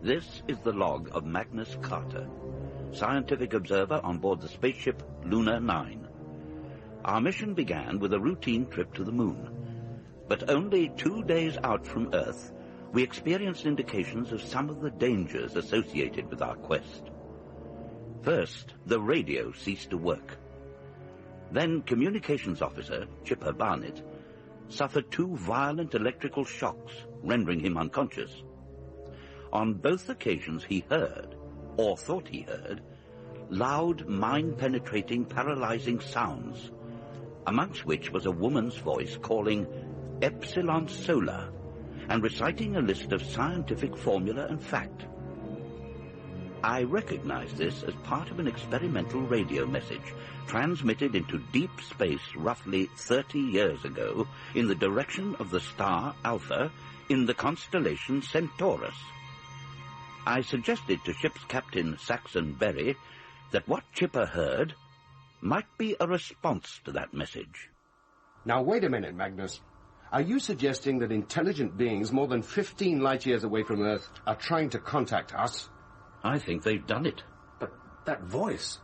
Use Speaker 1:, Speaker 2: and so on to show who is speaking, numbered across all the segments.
Speaker 1: This is the log of Magnus Carter, scientific observer on board the spaceship Luna 9. Our mission began with a routine trip to the moon. But only 2 days out from Earth, we experienced indications of some of the dangers associated with our quest. First, the radio ceased to work. Then Communications Officer Chipper Barnett suffered 2 violent electrical shocks, rendering him unconscious. On both occasions he heard, or thought he heard, loud, mind-penetrating, paralyzing sounds, amongst which was a woman's voice calling Epsilon Solar and reciting a list of scientific formula and fact. I recognized this as part of an experimental radio message transmitted into deep space roughly 30 years ago in the direction of the star Alpha in the constellation Centaurus. I suggested to ship's captain Saxon Berry that what Chipper heard might be a response to that message.
Speaker 2: Now, wait a minute, Magnus. Are you suggesting that intelligent beings more than 15 light-years away from Earth are trying to contact us?
Speaker 1: I think they've done it.
Speaker 3: But that voice,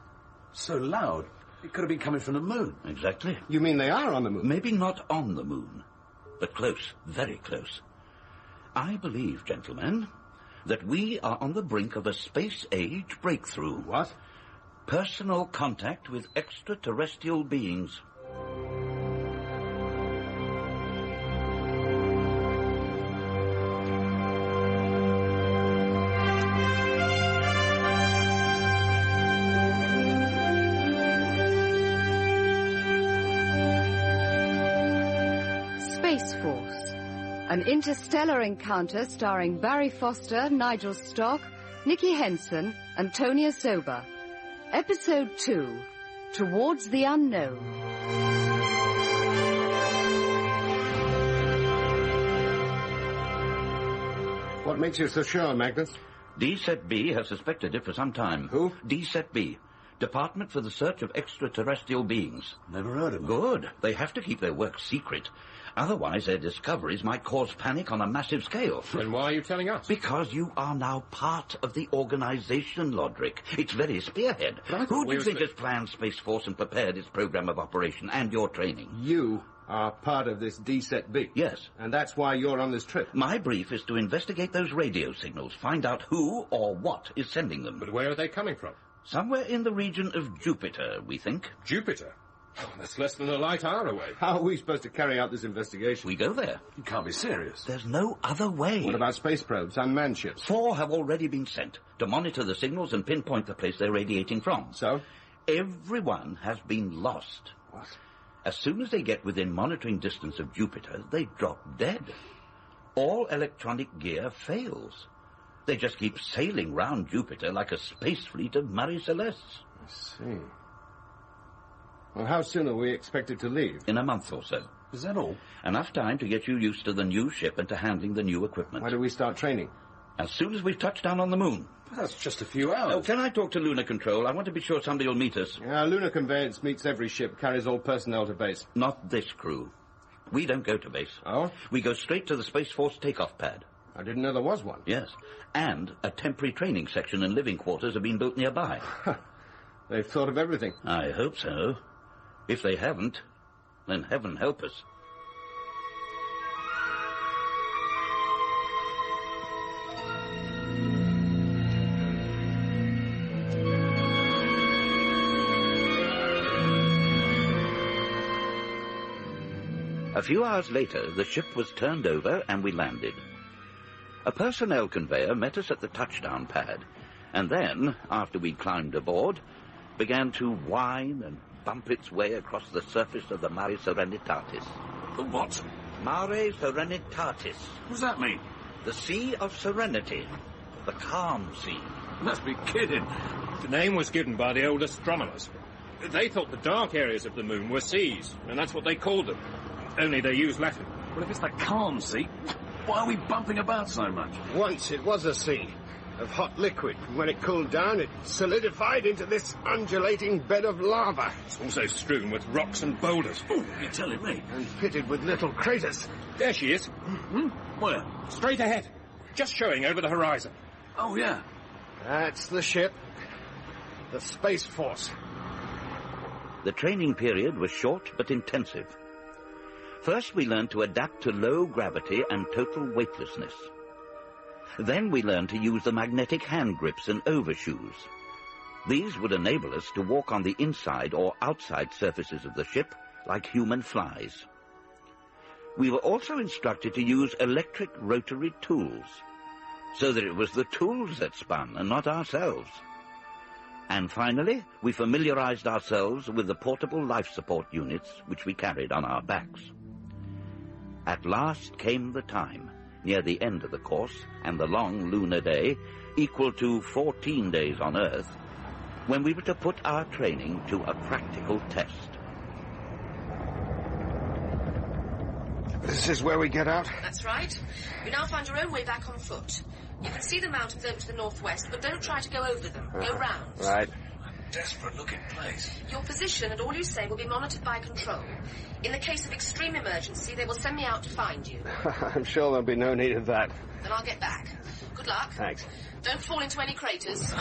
Speaker 3: so loud, it could have been coming from the moon.
Speaker 1: Exactly.
Speaker 2: You mean they are on the moon?
Speaker 1: Maybe not on the moon, but close, very close. I believe, gentlemen, that we are on the brink of a space-age breakthrough.
Speaker 2: What?
Speaker 1: Personal contact with extraterrestrial beings.
Speaker 4: Space Force, an interstellar encounter starring Barry Foster, Nigel Stock, Nicky Henson, and Tonya Sober. Episode 2, Towards the Unknown.
Speaker 2: What makes you so sure, Magnus?
Speaker 1: D-Set B has suspected it for some time.
Speaker 2: Who?
Speaker 1: D-Set B, Department for the Search of Extraterrestrial Beings.
Speaker 3: Never heard of them.
Speaker 1: Good. They have to keep their work secret. Otherwise, their discoveries might cause panic on a massive scale.
Speaker 5: Then why are you telling us?
Speaker 1: Because you are now part of the organization, Lodrick. Its very spearhead. Who do you think has planned Space Force and prepared its program of operation and your training?
Speaker 2: You are part of this D-Set B.
Speaker 1: Yes.
Speaker 2: And that's why you're on this trip.
Speaker 1: My brief is to investigate those radio signals, find out who or what is sending them.
Speaker 5: But where are they coming from?
Speaker 1: Somewhere in the region of Jupiter, we think.
Speaker 5: Jupiter? Oh, that's less than a light hour away.
Speaker 2: How are we supposed to carry out this investigation?
Speaker 1: We go there.
Speaker 3: You can't be serious.
Speaker 1: There's no other way.
Speaker 2: What about space probes, unmanned ships?
Speaker 1: 4 have already been sent to monitor the signals and pinpoint the place they're radiating from.
Speaker 2: So?
Speaker 1: Everyone has been lost.
Speaker 2: What?
Speaker 1: As soon as they get within monitoring distance of Jupiter, they drop dead. All electronic gear fails. They just keep sailing round Jupiter like a space fleet of Marie Celestes.
Speaker 2: I see. Well, how soon are we expected to leave?
Speaker 1: In a month or so.
Speaker 3: Is that all?
Speaker 1: Enough time to get you used to the new ship and to handling the new equipment.
Speaker 2: Why do we start training?
Speaker 1: As soon as we've touched down on the moon.
Speaker 3: But that's just a few hours.
Speaker 1: Oh, can I talk to Lunar Control? I want to be sure somebody will meet us.
Speaker 2: Lunar Conveyance meets every ship, carries all personnel to base.
Speaker 1: Not this crew. We don't go to base.
Speaker 2: Oh?
Speaker 1: We go straight to the Space Force takeoff pad.
Speaker 2: I didn't know there was one.
Speaker 1: Yes. And a temporary training section and living quarters have been built nearby.
Speaker 2: They've thought of everything.
Speaker 1: I hope so. If they haven't, then heaven help us. A few hours later, the ship was turned over and we landed. A personnel conveyor met us at the touchdown pad, and then, after we climbed aboard, began to whine and bump its way across the surface of the Mare Serenitatis.
Speaker 3: The what?
Speaker 1: Mare Serenitatis.
Speaker 3: What does that mean?
Speaker 1: The Sea of Serenity. The calm sea.
Speaker 3: You must be kidding.
Speaker 5: The name was given by the old astronomers. They thought the dark areas of the moon were seas, and that's what they called them. Only they used Latin.
Speaker 3: Well, if it's the calm sea, why are we bumping about so much?
Speaker 2: Once it was a sea of hot liquid. When it cooled down, it solidified into this undulating bed of lava.
Speaker 5: It's also strewn with rocks and boulders.
Speaker 3: Oh, you're telling me?
Speaker 2: And pitted with little craters.
Speaker 5: There she is.
Speaker 3: Where?
Speaker 5: Straight ahead. Just showing over the horizon.
Speaker 3: Oh, yeah.
Speaker 2: That's the ship. The Space Force.
Speaker 1: The training period was short but intensive. First, we learned to adapt to low gravity and total weightlessness. Then we learned to use the magnetic hand grips and overshoes. These would enable us to walk on the inside or outside surfaces of the ship like human flies. We were also instructed to use electric rotary tools, so that it was the tools that spun and not ourselves. And finally, we familiarized ourselves with the portable life support units which we carried on our backs. At last came the time, near the end of the course and the long lunar day, equal to 14 days on Earth, when we were to put our training to a practical test.
Speaker 2: This is where we get out?
Speaker 6: That's right. You now find your own way back on foot. You can see the mountains over to the northwest, but don't try to go over them. Go round.
Speaker 2: Right.
Speaker 3: Desperate-looking place.
Speaker 6: Your position and all you say will be monitored by control. In the case of extreme emergency, they will send me out to find you.
Speaker 2: I'm sure there'll be no need of that.
Speaker 6: Then I'll get back. Good luck.
Speaker 2: Thanks.
Speaker 6: Don't fall into any craters.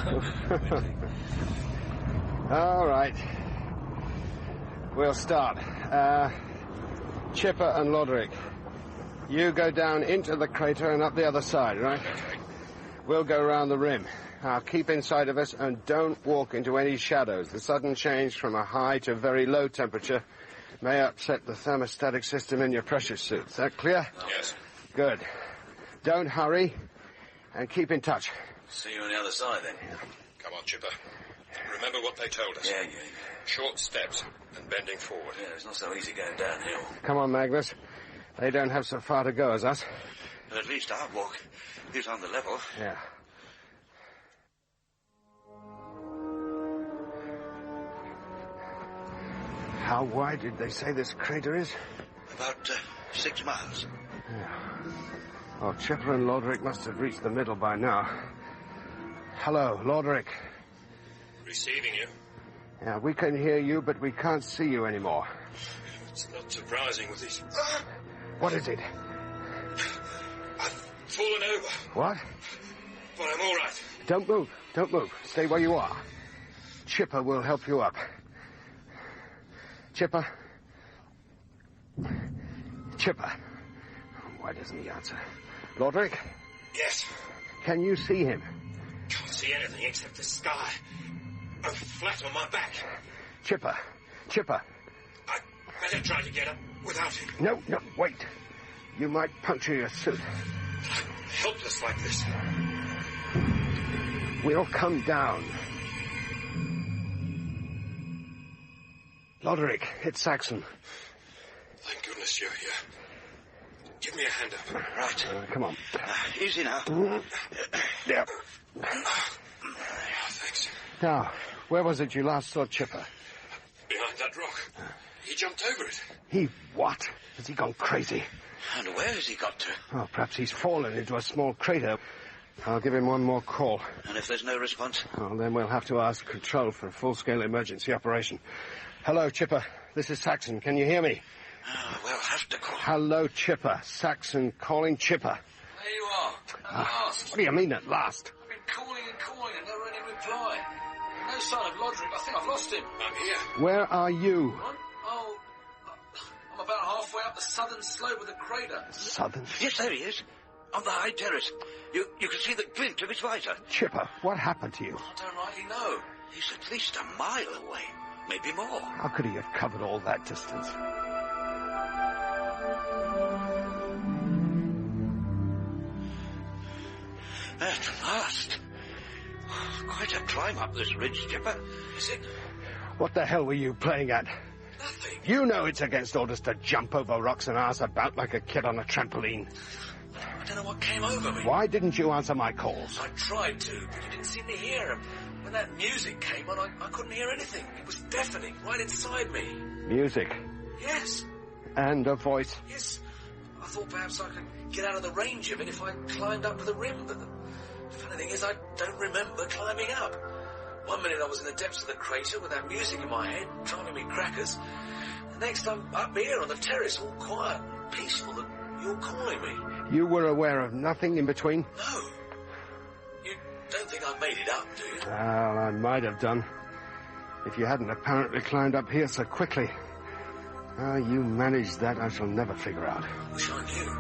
Speaker 2: All right. We'll start. Chipper and Loderick, you go down into the crater and up the other side, right? We'll go around the rim. Now, keep inside of us and don't walk into any shadows. The sudden change from a high to very low temperature may upset the thermostatic system in your pressure suit. Is that clear?
Speaker 3: Yes.
Speaker 2: Good. Don't hurry and keep in touch.
Speaker 3: See you on the other side, then.
Speaker 5: Come on, Chipper. Remember what they told us.
Speaker 3: Yeah.
Speaker 5: Short steps and bending forward.
Speaker 3: Yeah, it's not so easy going downhill.
Speaker 2: Come on, Magnus. They don't have so far to go as us.
Speaker 1: But at least our walk is on the level.
Speaker 2: Yeah. How wide did they say this crater is?
Speaker 1: About 6 miles.
Speaker 2: Yeah. Well, Chipper and Loderick must have reached the middle by now. Hello, Loderick.
Speaker 5: Receiving you.
Speaker 2: Yeah, we can hear you, but we can't see you anymore.
Speaker 5: It's not surprising with these...
Speaker 2: What is it?
Speaker 5: I've fallen over.
Speaker 2: What?
Speaker 5: But I'm all right.
Speaker 2: Don't move. Don't move. Stay where you are. Chipper will help you up. Chipper? Chipper? Why doesn't he answer? Loderick?
Speaker 5: Yes.
Speaker 2: Can you see him?
Speaker 5: Can't see anything except the sky. I'm flat on my back.
Speaker 2: Chipper? Chipper?
Speaker 5: I'd better try to get up without him.
Speaker 2: No, wait. You might puncture your suit.
Speaker 5: I'm helpless like this.
Speaker 2: We'll come down. Loderick, it's Saxon.
Speaker 5: Thank goodness you're here. Give me a hand up.
Speaker 1: Right.
Speaker 2: Come on.
Speaker 1: Easy now.
Speaker 2: Yeah.
Speaker 5: Thanks.
Speaker 2: Now, where was it you last saw Chipper?
Speaker 5: Behind that rock. He jumped over it.
Speaker 2: He what? Has he gone crazy?
Speaker 1: And where has he got to?
Speaker 2: Oh, perhaps he's fallen into a small crater. I'll give him one more call.
Speaker 1: And if there's no response?
Speaker 2: Oh, then we'll have to ask Control for a full-scale emergency operation. Hello, Chipper. This is Saxon. Can you hear me?
Speaker 1: We'll have to call.
Speaker 2: Hello, Chipper. Saxon calling Chipper.
Speaker 3: There you are. At last.
Speaker 2: What do you mean, at last?
Speaker 3: I've been calling and never any reply. No sign of Loderick. I think I've lost him.
Speaker 5: I'm here.
Speaker 2: Where are you?
Speaker 3: I'm about halfway up the southern slope of the crater.
Speaker 2: Southern?
Speaker 1: Yes, there he is. On the high terrace. You can see the glint of his visor.
Speaker 2: Chipper, what happened to you?
Speaker 3: I don't rightly know.
Speaker 1: He's at least a mile away. Maybe more.
Speaker 2: How could he have covered all that distance?
Speaker 1: At last. Quite a climb up this ridge, Chipper.
Speaker 3: Is it?
Speaker 2: What the hell were you playing at?
Speaker 3: Nothing.
Speaker 2: You know it's against orders to jump over rocks and arse about like a kid on a trampoline.
Speaker 3: I don't know what came over me.
Speaker 2: Why didn't you answer my calls?
Speaker 3: I tried to, but you didn't seem to hear them. When that music came on, I couldn't hear anything. It was deafening, right inside me.
Speaker 2: Music?
Speaker 3: Yes.
Speaker 2: And a voice?
Speaker 3: Yes. I thought perhaps I could get out of the range of it if I climbed up to the rim, but the funny thing is I don't remember climbing up. One minute I was in the depths of the crater with that music in my head, driving me crackers. The next I'm up here on the terrace, all quiet and peaceful, and you're calling me.
Speaker 2: You were aware of nothing in between?
Speaker 3: No. don't think I made it up, do you?
Speaker 2: Well, I might have done, if you hadn't apparently climbed up here so quickly. How you managed that, I shall never figure out.
Speaker 3: Wish I knew.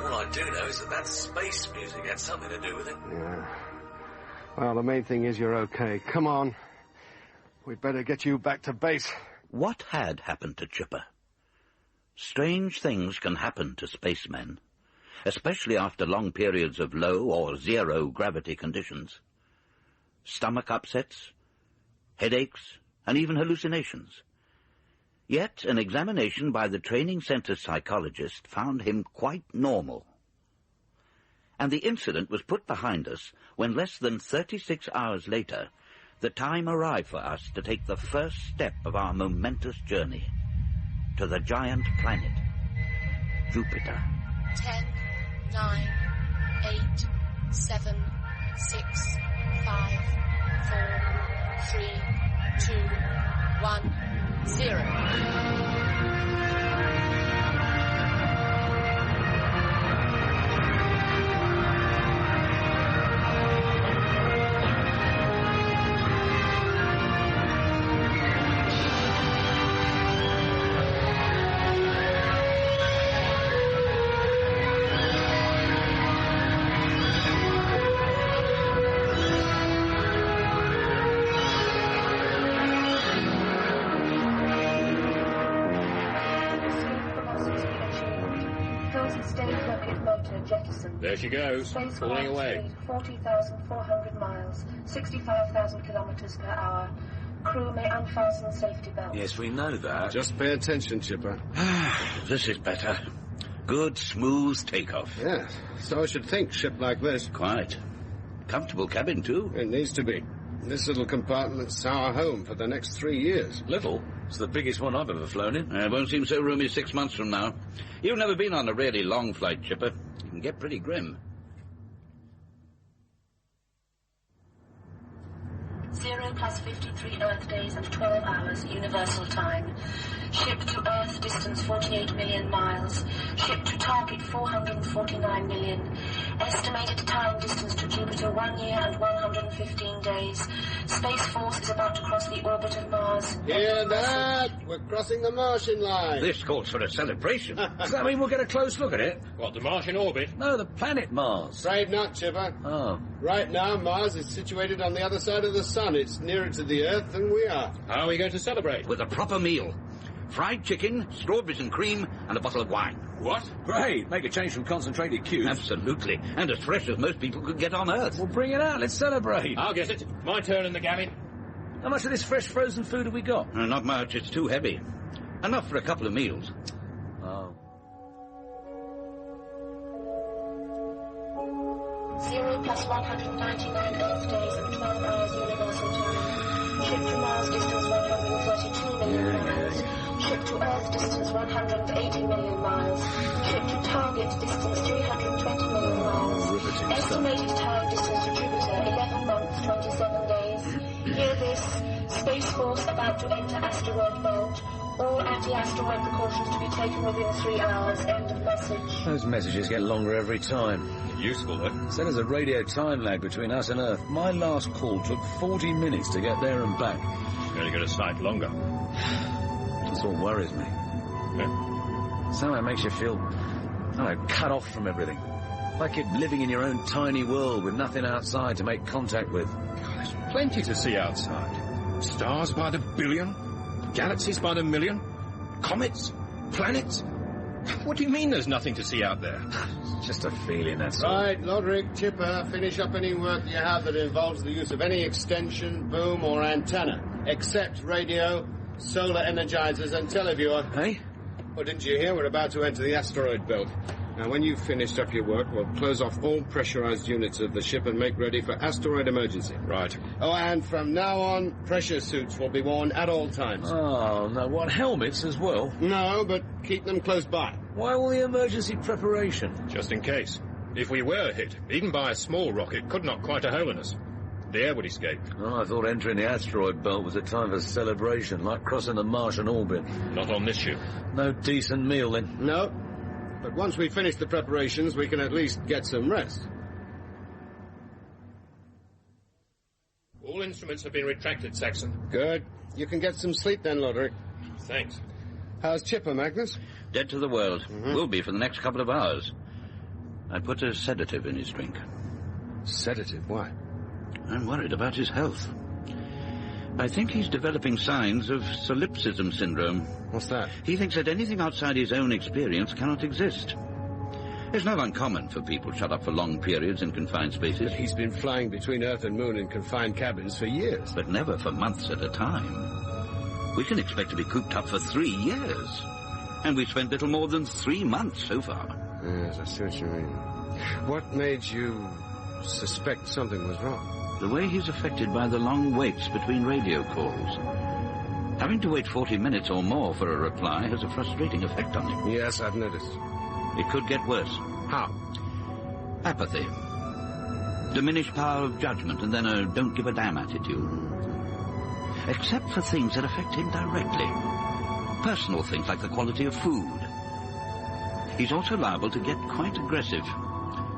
Speaker 3: All I do know is that space music had something to do with it.
Speaker 2: Yeah. Well, the main thing is you're okay. Come on. We'd better get you back to base.
Speaker 1: What had happened to Chipper? Strange things can happen to spacemen, especially after long periods of low or zero gravity conditions. Stomach upsets, headaches, and even hallucinations. Yet an examination by the training center's psychologist found him quite normal. And the incident was put behind us when less than 36 hours later, the time arrived for us to take the first step of our momentous journey to the giant planet, Jupiter.
Speaker 6: 10, 9, 8, 7, 6, 5, 4, 3, 2, 1, 0.
Speaker 5: There she goes, pulling away.
Speaker 7: 40,400 miles, 65,000 kilometers per hour. Crew may unfasten safety belts.
Speaker 3: Yes, we know that.
Speaker 2: Just pay attention, Chipper.
Speaker 1: This is better. Good, smooth takeoff.
Speaker 2: Yes, so I should think, ship like this.
Speaker 1: Quite. Comfortable cabin, too.
Speaker 2: It needs to be. This little compartment's our home for the next 3 years.
Speaker 3: Little? It's the biggest one I've ever flown in.
Speaker 1: It won't seem so roomy 6 months from now. You've never been on a really long flight, Chipper. You can get pretty grim.
Speaker 7: 0 plus 53 Earth days and 12 hours, universal time. Ship to Earth, distance 48 million miles. Ship to target 449 million. Estimated time distance to Jupiter 1 year and 115 days. Space Force is about to cross the orbit of Mars.
Speaker 2: Hear that? We're crossing the Martian line.
Speaker 1: This calls for a celebration.
Speaker 3: Does that mean we'll get a close look at it?
Speaker 5: What, the Martian orbit?
Speaker 3: No, the planet Mars.
Speaker 2: Afraid not, Chipper.
Speaker 3: Oh.
Speaker 2: Right now, Mars is situated on the other side of the sun. It's nearer to the Earth than we are.
Speaker 5: How are we going to celebrate?
Speaker 1: With a proper meal. Fried chicken, strawberries and cream, and a bottle of wine.
Speaker 5: What?
Speaker 3: Great. Make a change from concentrated cubes.
Speaker 1: Absolutely. And as fresh as most people could get on Earth.
Speaker 3: Well, bring it out. Let's celebrate.
Speaker 5: I'll get it. My turn in the galley.
Speaker 3: How much of this fresh frozen food have we got?
Speaker 1: Not much. It's too heavy. Enough for a couple of meals.
Speaker 3: Oh.
Speaker 7: 0 plus 199 Earth days and 12 hours, universal time. Ship to Mars, distance 132 million miles. Ship to Earth, distance 180 million miles. Ship to target, distance 320 million miles. Estimated time distance to Jupiter, 11 months, 27 days. Hear this. Space Force about to enter asteroid belt. All anti-asteroid precautions to be taken within 3 hours. End of message.
Speaker 3: Those messages get longer every time.
Speaker 5: Useful, though.
Speaker 3: So there's a radio time lag between us and Earth. My last call took 40 minutes to get there and back.
Speaker 5: Going to get a sight longer.
Speaker 3: That's what worries me.
Speaker 5: Yeah.
Speaker 3: Somehow it makes you feel, I don't know, cut off from everything. Like you're living in your own tiny world with nothing outside to make contact with.
Speaker 5: There's plenty to see outside. Stars by the billion, galaxies by the million, comets, planets. What do you mean there's nothing to see out there?
Speaker 3: It's just a feeling, that's all.
Speaker 2: Right, Lodrick, Chipper, finish up any work you have that involves the use of any extension, boom, or antenna, except radio, solar energizers, and televiewer.
Speaker 3: Hey?
Speaker 2: Well, didn't you hear? We're about to enter the asteroid belt. Now, when you've finished up your work, we'll close off all pressurized units of the ship and make ready for asteroid emergency.
Speaker 5: Right.
Speaker 2: Oh, and from now on, pressure suits will be worn at all times.
Speaker 3: Oh, no, what, helmets as well?
Speaker 2: No, but keep them close by.
Speaker 3: Why all the emergency preparation?
Speaker 5: Just in case. If we were hit, even by a small rocket, could knock quite a hole in us. The air would escape.
Speaker 3: Oh, I thought entering the asteroid belt was a time for celebration, like crossing the Martian orbit.
Speaker 5: Not on this ship.
Speaker 3: No decent meal, then?
Speaker 2: No. But once we finish the preparations, we can at least get some rest.
Speaker 5: instruments have been retracted, Saxon.
Speaker 2: Good. You can get some sleep then, Loderick.
Speaker 5: Thanks.
Speaker 2: How's Chipper, Magnus?
Speaker 1: Dead to the world. Will be for the next couple of hours. I put a sedative in his drink.
Speaker 2: Sedative? Why?
Speaker 1: I'm worried about his health. I think he's developing signs of solipsism syndrome.
Speaker 2: What's that?
Speaker 1: He thinks that anything outside his own experience cannot exist. It's not uncommon for people shut up for long periods in confined spaces.
Speaker 2: But he's been flying between Earth and Moon in confined cabins for years.
Speaker 1: But never for months at a time. We can expect to be cooped up for 3 years. And we've spent little more than 3 months so far.
Speaker 2: Yes, I see what you mean. What made you suspect something was wrong?
Speaker 1: The way he's affected by the long waits between radio calls. Having to wait 40 minutes or more for a reply has a frustrating effect on him.
Speaker 2: Yes, I've noticed.
Speaker 1: It could get worse.
Speaker 2: How?
Speaker 1: Apathy. Diminished power of judgment and then a don't-give-a-damn attitude. Except for things that affect him directly. Personal things like the quality of food. He's also liable to get quite aggressive.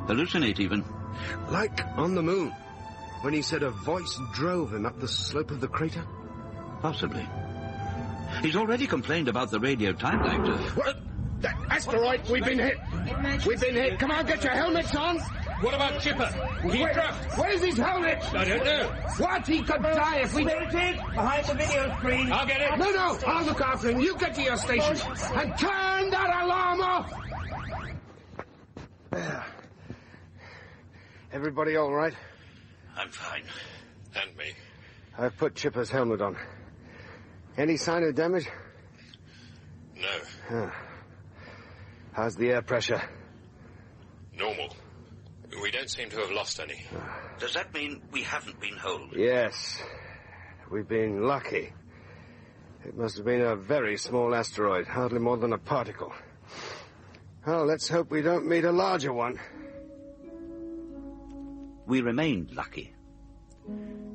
Speaker 1: Hallucinate even.
Speaker 2: Like on the Moon, when he said a voice drove him up the slope of the crater?
Speaker 1: Possibly. He's already complained about the radio time lag.
Speaker 2: What? Asteroid, we've been hit. We've been hit. Come on, get your helmets on.
Speaker 5: What about Chipper? He's dropped.
Speaker 2: Where's his helmet?
Speaker 5: I don't know.
Speaker 2: What? He could die if we...
Speaker 8: There it is, behind the video screen.
Speaker 5: I'll get it.
Speaker 2: No, I'll look after him. You get to your station and turn that alarm off. There. Everybody all right?
Speaker 1: I'm fine.
Speaker 5: And me.
Speaker 2: I've put Chipper's helmet on. Any sign of damage?
Speaker 5: No.
Speaker 2: How's the air pressure?
Speaker 5: Normal. We don't seem to have lost any.
Speaker 1: Does that mean we haven't been holed?
Speaker 2: Yes. We've been lucky. It must have been a very small asteroid, hardly more than a particle. Oh, let's hope we don't meet a larger one.
Speaker 1: We remained lucky.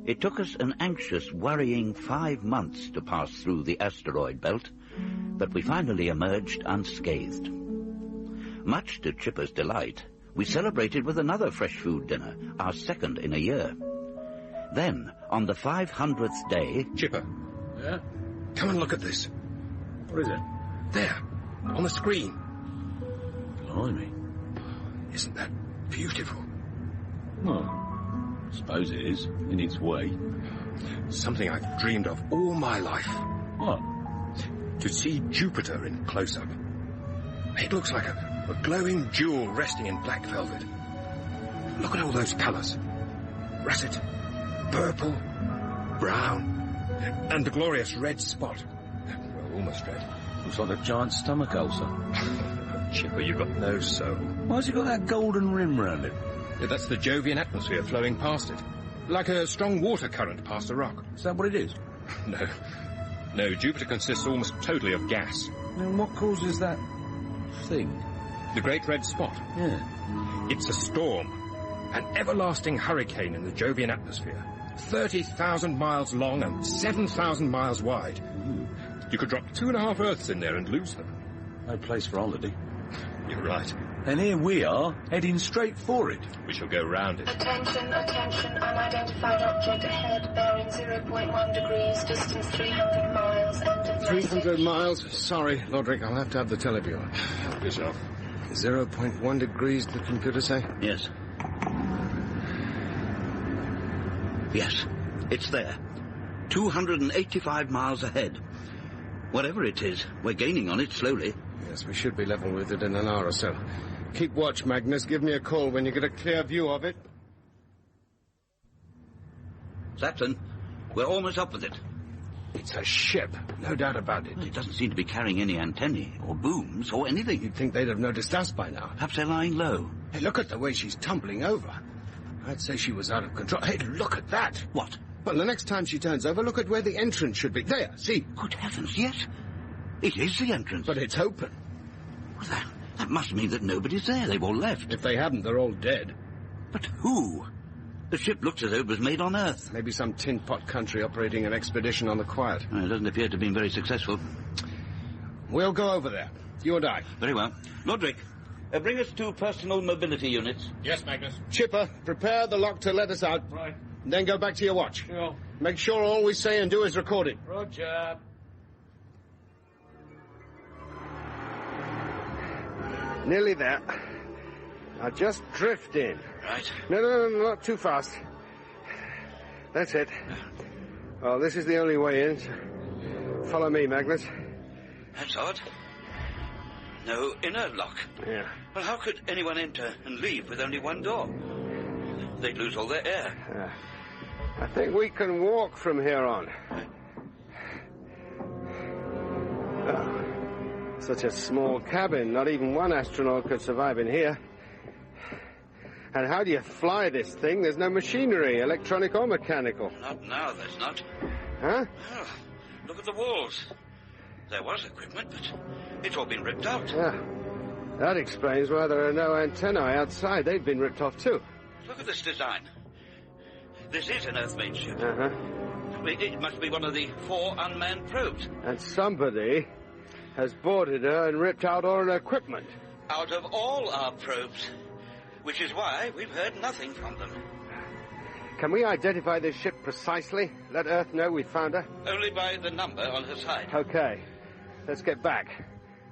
Speaker 1: It took us an anxious, worrying 5 months to pass through the asteroid belt, but we finally emerged unscathed. Much to Chipper's delight, we celebrated with another fresh food dinner, our second in a year. Then, on the 500th day...
Speaker 5: Chipper.
Speaker 8: Yeah?
Speaker 5: Come and look at this.
Speaker 8: What is it?
Speaker 5: There, on the screen.
Speaker 8: Blimey.
Speaker 5: Isn't that beautiful?
Speaker 8: Well, I suppose it is, in its way.
Speaker 5: Something I've dreamed of all my life.
Speaker 8: What?
Speaker 5: To see Jupiter in close-up. It looks like a glowing jewel resting in black velvet. Look at all those colours. Russet, purple, brown, and the glorious red spot. Well, almost red.
Speaker 8: Looks like a giant stomach ulcer.
Speaker 5: Chipper, you've got no soul.
Speaker 8: Why's it got that golden rim round it?
Speaker 5: That's the Jovian atmosphere flowing past it. Like a strong water current past a rock.
Speaker 8: Is that what it is?
Speaker 5: No, Jupiter consists almost totally of gas.
Speaker 8: And what causes that thing?
Speaker 5: The Great Red Spot.
Speaker 8: Yeah.
Speaker 5: It's a storm. An everlasting hurricane in the Jovian atmosphere. 30,000 miles long and 7,000 miles wide. You could drop 2.5 Earths in there and lose them.
Speaker 8: No place for holiday.
Speaker 5: You're right.
Speaker 8: And here we are, heading straight for it.
Speaker 5: We shall go round it.
Speaker 7: Attention, unidentified object ahead, bearing 0.1 degrees, distance 300 miles, enter
Speaker 2: 300 miles? Sorry, Loderick, I'll have to have the televiewer.
Speaker 5: Help yourself.
Speaker 2: 0.1 degrees, did the computer say?
Speaker 1: Yes. Yes, it's there. 285 miles ahead. Whatever it is, we're gaining on it slowly.
Speaker 2: Yes, we should be level with it in an hour or so. Keep watch, Magnus. Give me a call when you get a clear view of it.
Speaker 1: Saxon, we're almost up with it.
Speaker 2: It's a ship, no doubt about it.
Speaker 1: It doesn't seem to be carrying any antennae or booms or anything.
Speaker 2: You'd think they'd have noticed us by now.
Speaker 1: Perhaps they're lying low.
Speaker 2: Hey, look at the way she's tumbling over. I'd say she was out of control. Hey, look at that.
Speaker 1: What?
Speaker 2: Well, the next time she turns over, look at where the entrance should be. There, see?
Speaker 1: Good heavens, yes. It is the entrance.
Speaker 2: But it's open.
Speaker 1: Well, that must mean that nobody's there. They've all left.
Speaker 2: If they haven't, they're all dead.
Speaker 1: But who? The ship looks as though it was made on Earth.
Speaker 2: Maybe some tin pot country operating an expedition on the quiet.
Speaker 1: It doesn't appear to have been very successful.
Speaker 2: We'll go over there. You and I.
Speaker 1: Very well. Loderick, bring us 2 personal mobility units.
Speaker 5: Yes, Magnus.
Speaker 2: Chipper, prepare the lock to let us out.
Speaker 5: Right.
Speaker 2: and then go back to your watch.
Speaker 9: Sure.
Speaker 2: Make sure all we say and do is recorded.
Speaker 9: Roger.
Speaker 2: Nearly there. Now just drift in.
Speaker 1: Right.
Speaker 2: No, not too fast. That's it. Well, this is the only way in. So follow me, Magnus.
Speaker 1: That's odd. No inner lock.
Speaker 2: Yeah.
Speaker 1: Well, how could anyone enter and leave with only one door? They'd lose all their air.
Speaker 2: I think we can walk from here on. Oh, such a small cabin. Not even one astronaut could survive in here. And how do you fly this thing? There's no machinery, electronic or mechanical.
Speaker 1: Not now, there's not.
Speaker 2: Huh?
Speaker 1: Oh, look at the walls. There was equipment, but it's all been ripped out.
Speaker 2: Yeah. That explains why there are no antennae outside. They've been ripped off, too.
Speaker 1: Look at this design. This is an Earth-made ship.
Speaker 2: Uh-huh.
Speaker 1: It must be one of the 4 unmanned probes.
Speaker 2: And somebody has boarded her and ripped out all her equipment.
Speaker 1: Out of all our probes. Which is why we've heard nothing from them.
Speaker 2: Can we identify this ship precisely? Let Earth know we found her?
Speaker 1: Only by the number on her side.
Speaker 2: Okay. Let's get back.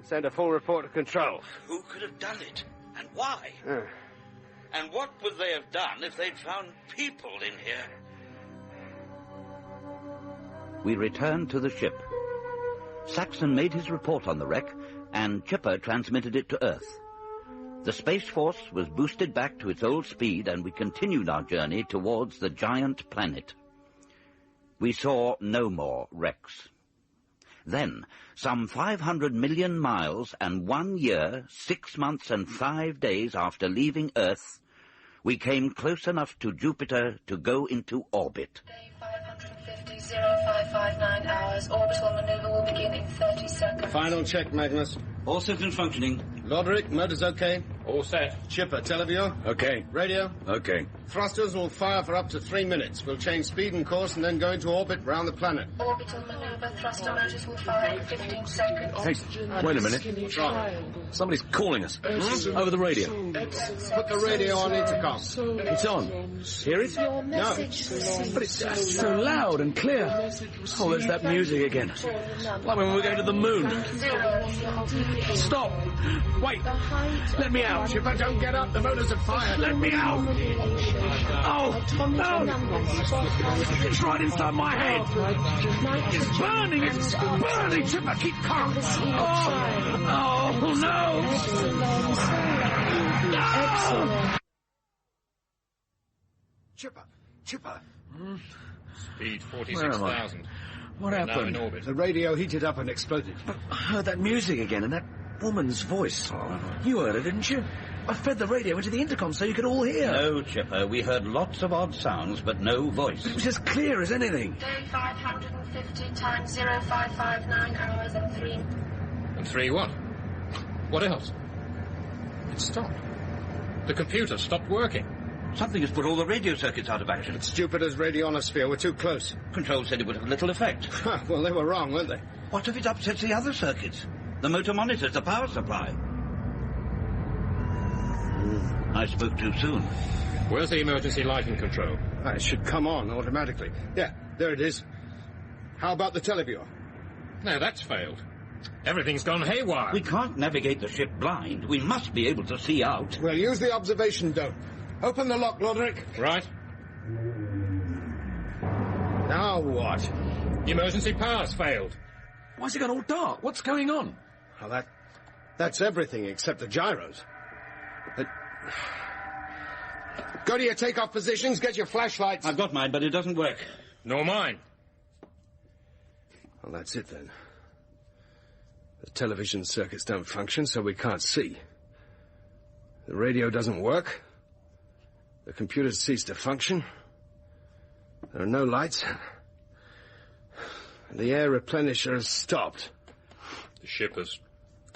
Speaker 2: Send a full report to control.
Speaker 1: Who could have done it? And why?
Speaker 2: Uh.
Speaker 1: And what would they have done if they'd found people in here? We returned to the ship. Saxon made his report on the wreck, and Chipper transmitted it to Earth. The Space Force was boosted back to its old speed, and we continued our journey towards the giant planet. We saw no more wrecks. Then, some 500 million miles and 1 year, 6 months and 5 days after leaving Earth, we came close enough to Jupiter to go into orbit.
Speaker 7: 550.0559 hours. Orbital maneuver will begin in 30 seconds.
Speaker 2: Final check, Magnus.
Speaker 1: All systems functioning.
Speaker 2: Loderick, motor's okay.
Speaker 9: All set.
Speaker 2: Chipper, teleview.
Speaker 5: Okay.
Speaker 2: Radio.
Speaker 5: Okay.
Speaker 2: Thrusters will fire for up to 3 minutes. We'll change speed and course and then go into orbit round the planet.
Speaker 7: Orbital maneuver. Thruster motors will fire in 15 seconds.
Speaker 5: Hey, wait a minute.
Speaker 2: What's wrong?
Speaker 5: Somebody's calling us. Over the radio.
Speaker 2: Put the radio on intercom.
Speaker 5: It's on. Hear it?
Speaker 2: No.
Speaker 5: But it's so loud and clear. Oh, there's that music again. Like when we were going to the moon. Stop! Wait! Let me out!
Speaker 2: Chipper, don't get up. The motors are fired.
Speaker 5: Let me out! Oh, no! It's right inside my head. It's burning! It's burning! Chipper, keep calm! Oh, no! No!
Speaker 2: Chipper.
Speaker 9: Speed 46,000.
Speaker 5: What
Speaker 9: Now
Speaker 5: happened?
Speaker 9: in orbit.
Speaker 2: The radio heated up and exploded.
Speaker 5: I heard that music again and that woman's voice. You heard it, didn't you? I fed the radio into the intercom so you could all hear.
Speaker 1: No, Chipper. We heard lots of odd sounds, but no voice.
Speaker 5: It was as clear as anything.
Speaker 7: Day 550 times 0559 hours and 3.
Speaker 9: And 3 what? What else? It stopped. The computer stopped working.
Speaker 1: Something has put all the radio circuits out of action.
Speaker 2: It's Jupiter's radionosphere. We're too close.
Speaker 1: Control said it would have little effect.
Speaker 2: Well, they were wrong, weren't they?
Speaker 1: What if it upsets the other circuits? The motor monitors, the power supply. I spoke too soon.
Speaker 9: Where's the emergency lighting control?
Speaker 2: It should come on automatically. Yeah, there it is. How about the televiewer?
Speaker 9: No, that's failed. Everything's gone haywire.
Speaker 1: We can't navigate the ship blind. We must be able to see out.
Speaker 2: Well, use the observation dome. Open the lock, Loderick.
Speaker 9: Right.
Speaker 2: Now what?
Speaker 9: Emergency power's failed.
Speaker 5: Why's it gone all dark? What's going on?
Speaker 2: Well, that's everything except the gyros. Go to your takeoff positions, get your flashlights.
Speaker 1: I've got mine, but it doesn't work.
Speaker 9: Nor mine.
Speaker 2: Well, that's it then. The television circuits don't function, so we can't see. The radio doesn't work. The computer ceased to function. There are no lights. And the air replenisher has stopped.
Speaker 9: The ship has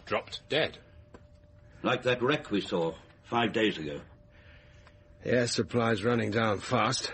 Speaker 9: dropped dead.
Speaker 1: Like that wreck we saw 5 days ago.
Speaker 2: The air supply's running down fast.